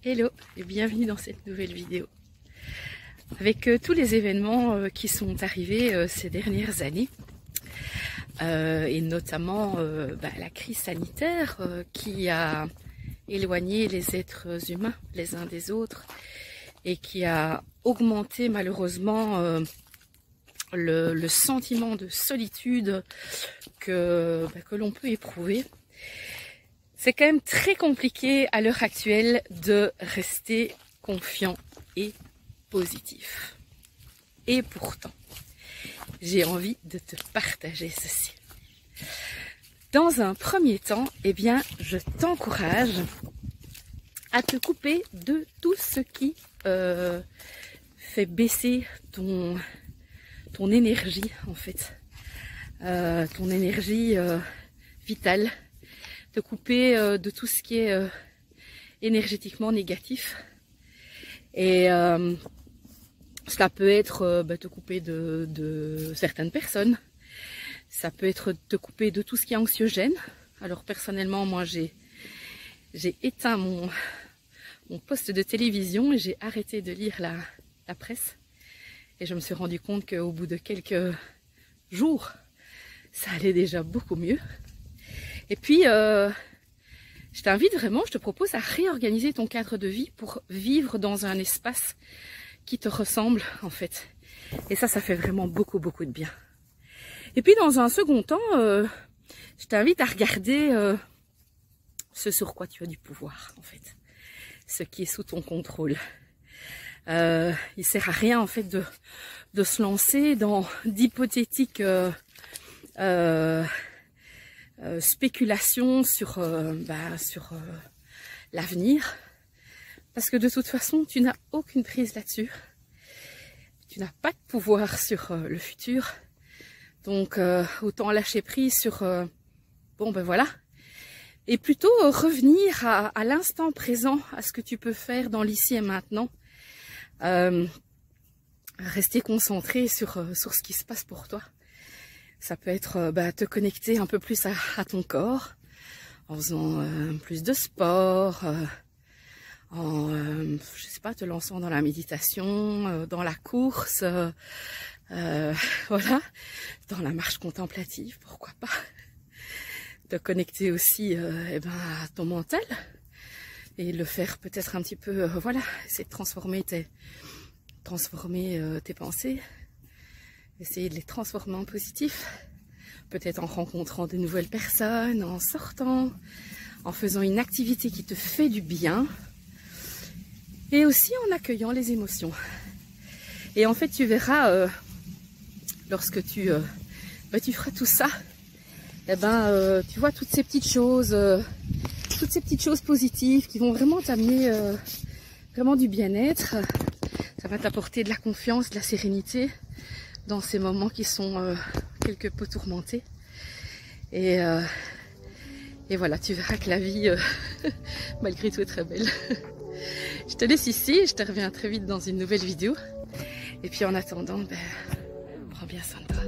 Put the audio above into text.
Hello et bienvenue dans cette nouvelle vidéo. Avec tous les événements qui sont arrivés ces dernières années, et notamment la crise sanitaire qui a éloigné les êtres humains les uns des autres et qui a augmenté malheureusement le sentiment de solitude que l'on peut éprouver. C'est quand même très compliqué à l'heure actuelle de rester confiant et positif. Et pourtant, j'ai envie de te partager ceci. Dans un premier temps, je t'encourage à te couper de tout ce qui fait baisser ton énergie, en fait. Ton énergie vitale. Te couper de tout ce qui est énergétiquement négatif. Et cela peut être te couper de certaines personnes. Ça peut être te couper de tout ce qui est anxiogène. Alors personnellement, moi j'ai éteint mon poste de télévision et j'ai arrêté de lire la presse. Et je me suis rendu compte qu'au bout de quelques jours, ça allait déjà beaucoup mieux. Et puis, je t'invite vraiment, je te propose à réorganiser ton cadre de vie pour vivre dans un espace qui te ressemble, en fait. Et ça fait vraiment beaucoup de bien. Et puis, dans un second temps, je t'invite à regarder ce sur quoi tu as du pouvoir, en fait. Ce qui est sous ton contrôle. Il sert à rien, en fait, de se lancer dans d'hypothétiques spéculation sur l'avenir, parce que de toute façon tu n'as aucune prise là-dessus, tu n'as pas de pouvoir sur le futur, donc autant lâcher prise sur voilà, et plutôt revenir à l'instant présent, à ce que tu peux faire dans l'ici et maintenant, rester concentré sur ce qui se passe pour toi. Ça peut être te connecter un peu plus à ton corps, en faisant plus de sport, je sais pas, te lançant dans la méditation, dans la course, voilà, dans la marche contemplative, pourquoi pas. Te connecter aussi à ton mental et le faire peut-être un petit peu, essayer de transformer tes pensées. Essayer de les transformer en positif, peut-être en rencontrant de nouvelles personnes, en sortant, en faisant une activité qui te fait du bien, et aussi en accueillant les émotions. Et en fait, tu verras, lorsque tu feras tout ça, tu vois toutes ces petites choses positives qui vont vraiment t'amener vraiment du bien-être. Ça va t'apporter de la confiance, de la sérénité dans ces moments qui sont quelque peu tourmentés. Et voilà, tu verras que la vie, malgré tout, est très belle. Je te laisse ici, je te reviens très vite dans une nouvelle vidéo. Et puis en attendant, prends bien soin de toi.